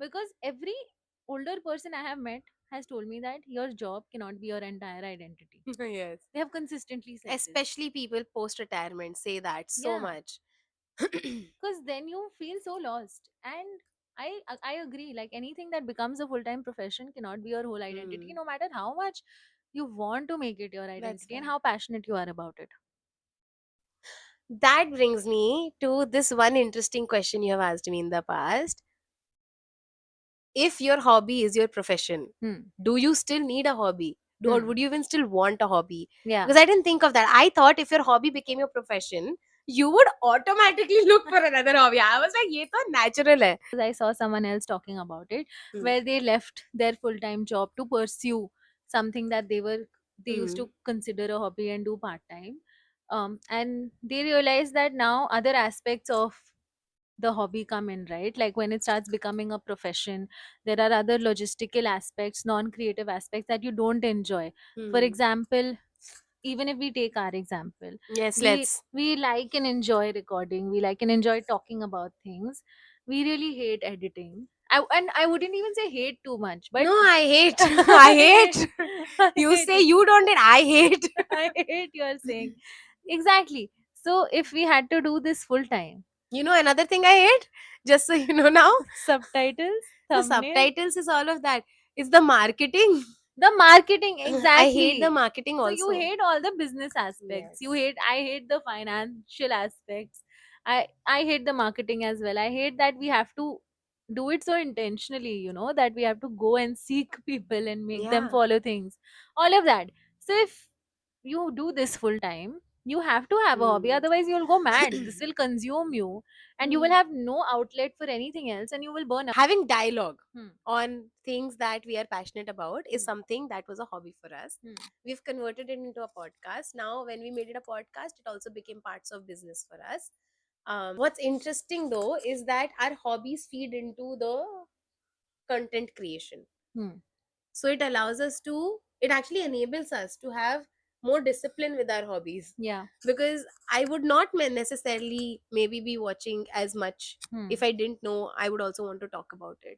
Because every older person I have met has told me that your job cannot be your entire identity. Yes. They have consistently said this. Especially people post retirement say that so Yeah, much. because then you feel so lost. And I agree, like anything that becomes a full-time profession cannot be your whole identity, Hmm. no matter how much you want to make it your That's identity and right. how passionate you are about it. That brings me to this one interesting question you have asked me in the past. If your hobby is your profession, Hmm. do you still need a hobby? Or Hmm. would you even still want a hobby? Yeah. Because I didn't think of that. I thought if your hobby became your profession, you would automatically look for another hobby. I was like, ye to natural hai. Because I saw someone else talking about it, Hmm. where they left their full-time job to pursue something that they used Hmm. to consider a hobby and do part-time. And they realized that now other aspects of the hobby come in, right? Like when it starts becoming a profession, there are other logistical aspects, non-creative aspects that you don't enjoy. For Hmm. example, even if we take our example, Yes, we let's. we like and enjoy recording, we like and enjoy talking about things. We really hate editing. And I wouldn't even say hate too much, but No, I hate. I I hate. You hate say it. you don't hate. I hate. I hate you are saying. Exactly. So if we had to do this full time, You know another thing I hate? Just so you know now, subtitles, the thumbnail, subtitles is all of that. It's the marketing. the marketing, I hate the exactly. marketing So you also. hate all the business aspects, Yes. I hate the financial aspects. I hate the marketing as well. I hate that we have to do it so intentionally, that we have to go and seek people and make them Yeah. follow things, all of that. So if you do this full time, you have to have a hobby, Hmm. otherwise you'll go mad. This will consume you, and you will Hmm. have no outlet for anything else, and you will burn out. Having dialogue Hmm. on things that we are passionate about is Hmm. something that was a hobby for us. Hmm. We've converted it into a podcast. Now, when we made it a podcast, it also became parts of business for us. What's interesting though is that our hobbies feed into the content creation. Hmm. So it actually enables us to have more discipline with our hobbies, Yeah. because I would not necessarily maybe be watching as much Hmm. if I didn't know I would also want to talk about it.